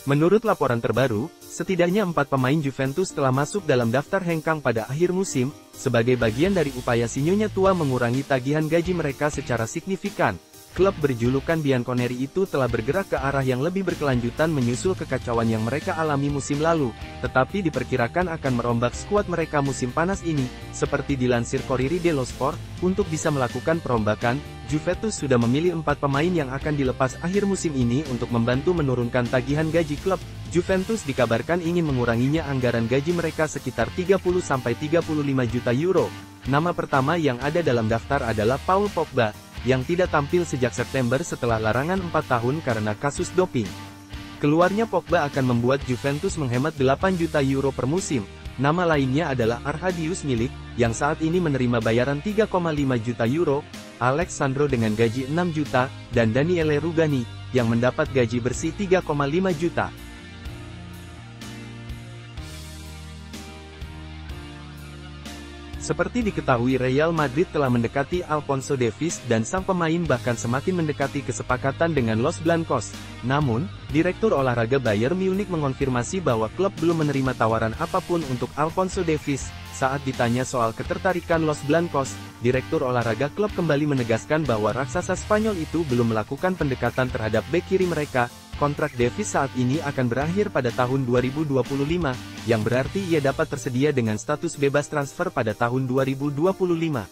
Menurut laporan terbaru, setidaknya 4 pemain Juventus telah masuk dalam daftar hengkang pada akhir musim, sebagai bagian dari upaya si Nyonya tua mengurangi tagihan gaji mereka secara signifikan. Klub berjulukan Bianconeri itu telah bergerak ke arah yang lebih berkelanjutan menyusul kekacauan yang mereka alami musim lalu, tetapi diperkirakan akan merombak skuad mereka musim panas ini. Seperti dilansir Corriere dello Sport, untuk bisa melakukan perombakan, Juventus sudah memilih 4 pemain yang akan dilepas akhir musim ini untuk membantu menurunkan tagihan gaji klub. Juventus dikabarkan ingin menguranginya anggaran gaji mereka sekitar 30-35 juta euro. Nama pertama yang ada dalam daftar adalah Paul Pogba, yang tidak tampil sejak September setelah larangan 4 tahun karena kasus doping. Keluarnya Pogba akan membuat Juventus menghemat 8 juta euro per musim. Nama lainnya adalah Arkadiusz Milik, yang saat ini menerima bayaran 3,5 juta euro, Alex Sandro dengan gaji 6 juta, dan Daniele Rugani, yang mendapat gaji bersih 3,5 juta. Seperti diketahui Real Madrid telah mendekati Alphonso Davies dan sang pemain bahkan semakin mendekati kesepakatan dengan Los Blancos. Namun, Direktur Olahraga Bayern Munich mengonfirmasi bahwa klub belum menerima tawaran apapun untuk Alphonso Davies. Saat ditanya soal ketertarikan Los Blancos, Direktur Olahraga klub kembali menegaskan bahwa raksasa Spanyol itu belum melakukan pendekatan terhadap bek kiri mereka. Kontrak Davies saat ini akan berakhir pada tahun 2025, yang berarti ia dapat tersedia dengan status bebas transfer pada tahun 2025.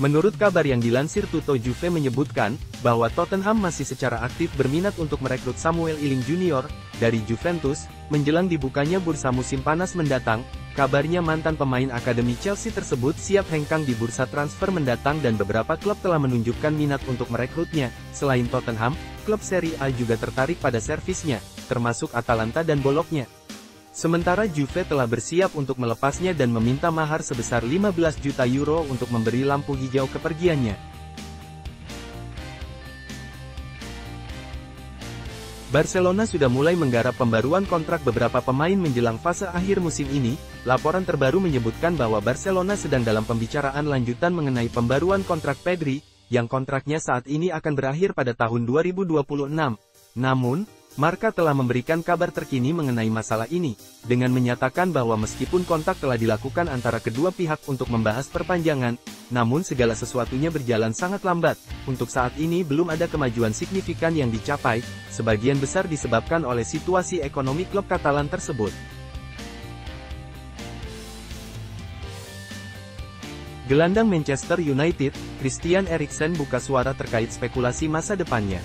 Menurut kabar yang dilansir Tutto Juve menyebutkan, bahwa Tottenham masih secara aktif berminat untuk merekrut Samuel Ealing Jr. dari Juventus, menjelang dibukanya bursa musim panas mendatang. Kabarnya mantan pemain akademi Chelsea tersebut siap hengkang di bursa transfer mendatang dan beberapa klub telah menunjukkan minat untuk merekrutnya. Selain Tottenham, klub Serie A juga tertarik pada servisnya, termasuk Atalanta dan Bologna. Sementara Juve telah bersiap untuk melepasnya dan meminta mahar sebesar 15 juta euro untuk memberi lampu hijau kepergiannya. Barcelona sudah mulai menggarap pembaruan kontrak beberapa pemain menjelang fase akhir musim ini. Laporan terbaru menyebutkan bahwa Barcelona sedang dalam pembicaraan lanjutan mengenai pembaruan kontrak Pedri, yang kontraknya saat ini akan berakhir pada tahun 2026. Namun, Marca telah memberikan kabar terkini mengenai masalah ini, dengan menyatakan bahwa meskipun kontak telah dilakukan antara kedua pihak untuk membahas perpanjangan, namun segala sesuatunya berjalan sangat lambat. Untuk saat ini belum ada kemajuan signifikan yang dicapai, sebagian besar disebabkan oleh situasi ekonomi klub Katalan tersebut. Gelandang Manchester United, Christian Eriksen buka suara terkait spekulasi masa depannya.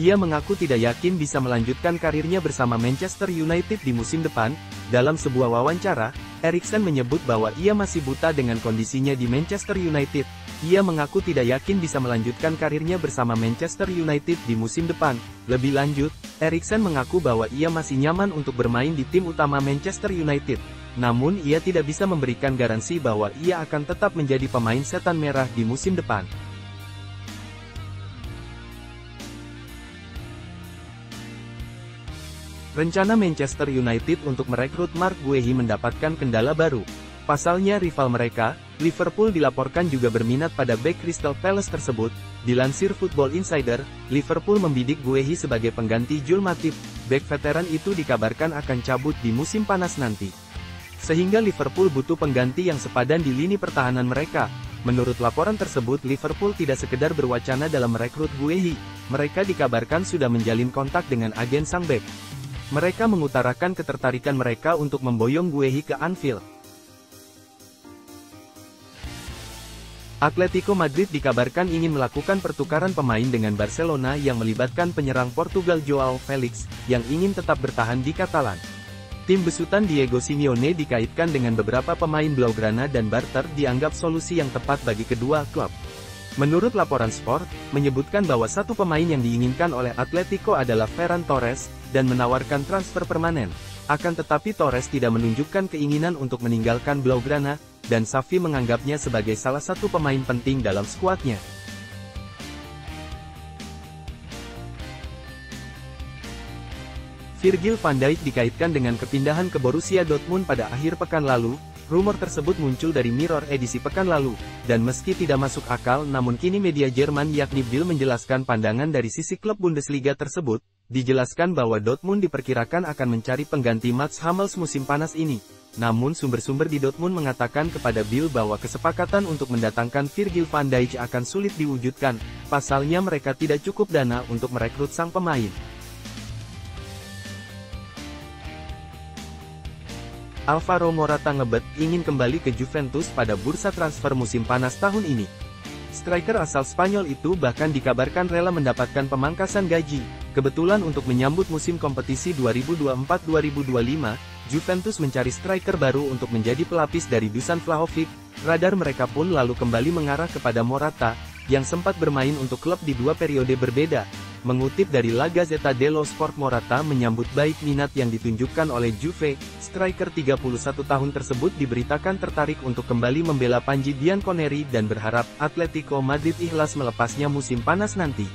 Ia mengaku tidak yakin bisa melanjutkan karirnya bersama Manchester United di musim depan. Dalam sebuah wawancara, Eriksen menyebut bahwa ia masih buta dengan kondisinya di Manchester United. Ia mengaku tidak yakin bisa melanjutkan karirnya bersama Manchester United di musim depan. Lebih lanjut, Eriksen mengaku bahwa ia masih nyaman untuk bermain di tim utama Manchester United. Namun ia tidak bisa memberikan garansi bahwa ia akan tetap menjadi pemain setan merah di musim depan. Rencana Manchester United untuk merekrut Marc Guehi mendapatkan kendala baru. Pasalnya rival mereka, Liverpool dilaporkan juga berminat pada bek Crystal Palace tersebut. Dilansir Football Insider, Liverpool membidik Guehi sebagai pengganti Joel Matip. Bek veteran itu dikabarkan akan cabut di musim panas nanti. Sehingga Liverpool butuh pengganti yang sepadan di lini pertahanan mereka. Menurut laporan tersebut, Liverpool tidak sekedar berwacana dalam merekrut Guehi. Mereka dikabarkan sudah menjalin kontak dengan agen sang bek. Mereka mengutarakan ketertarikan mereka untuk memboyong Guehi ke Anfield. Atletico Madrid dikabarkan ingin melakukan pertukaran pemain dengan Barcelona yang melibatkan penyerang Portugal Joao Felix, yang ingin tetap bertahan di Katalan. Tim besutan Diego Simeone dikaitkan dengan beberapa pemain Blaugrana dan barter dianggap solusi yang tepat bagi kedua klub. Menurut laporan Sport, menyebutkan bahwa satu pemain yang diinginkan oleh Atletico adalah Ferran Torres, dan menawarkan transfer permanen. Akan tetapi Torres tidak menunjukkan keinginan untuk meninggalkan Blaugrana, dan Xavi menganggapnya sebagai salah satu pemain penting dalam skuadnya. Virgil van Dijk dikaitkan dengan kepindahan ke Borussia Dortmund pada akhir pekan lalu. Rumor tersebut muncul dari Mirror edisi pekan lalu, dan meski tidak masuk akal namun kini media Jerman yakni Bild menjelaskan pandangan dari sisi klub Bundesliga tersebut, dijelaskan bahwa Dortmund diperkirakan akan mencari pengganti Mats Hummels musim panas ini. Namun sumber-sumber di Dortmund mengatakan kepada Bild bahwa kesepakatan untuk mendatangkan Virgil van Dijk akan sulit diwujudkan, pasalnya mereka tidak cukup dana untuk merekrut sang pemain. Alvaro Morata ngebet ingin kembali ke Juventus pada bursa transfer musim panas tahun ini. Striker asal Spanyol itu bahkan dikabarkan rela mendapatkan pemangkasan gaji. Kebetulan untuk menyambut musim kompetisi 2024-2025, Juventus mencari striker baru untuk menjadi pelapis dari Dusan Vlahovic. Radar mereka pun lalu kembali mengarah kepada Morata, yang sempat bermain untuk klub di dua periode berbeda. Mengutip dari La Gazzetta dello Sport, Morata menyambut baik minat yang ditunjukkan oleh Juve. Striker 31 tahun tersebut diberitakan tertarik untuk kembali membela Panji Bianconeri dan berharap Atletico Madrid ikhlas melepasnya musim panas nanti.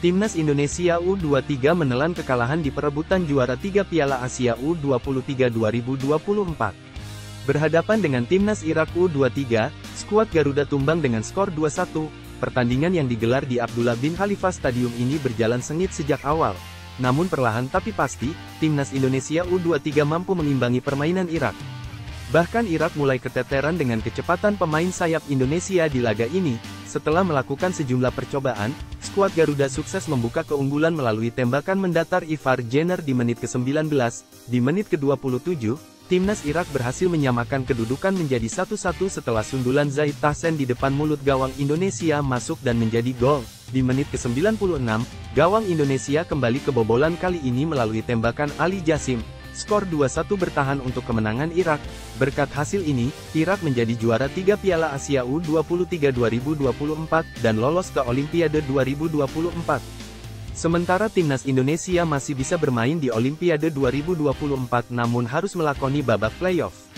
Timnas Indonesia U23 menelan kekalahan di perebutan juara 3 Piala Asia U23 2024. Berhadapan dengan Timnas Irak U23, skuad Garuda tumbang dengan skor 2-1. Pertandingan yang digelar di Abdullah bin Khalifa Stadium ini berjalan sengit sejak awal. Namun perlahan tapi pasti, Timnas Indonesia U23 mampu mengimbangi permainan Irak. Bahkan Irak mulai keteteran dengan kecepatan pemain sayap Indonesia di laga ini. Setelah melakukan sejumlah percobaan, skuad Garuda sukses membuka keunggulan melalui tembakan mendatar Ivar Jenner di menit ke-19. Di menit ke-27, Timnas Irak berhasil menyamakan kedudukan menjadi 1-1 setelah sundulan Zaid Tahsen di depan mulut gawang Indonesia masuk dan menjadi gol. Di menit ke-96, gawang Indonesia kembali kebobolan kali ini melalui tembakan Ali Jassim. Skor 2-1 bertahan untuk kemenangan Irak. Berkat hasil ini, Irak menjadi juara 3 Piala Asia U23 2024 dan lolos ke Olimpiade 2024. Sementara Timnas Indonesia masih bisa bermain di Olimpiade 2024 namun harus melakoni babak playoff.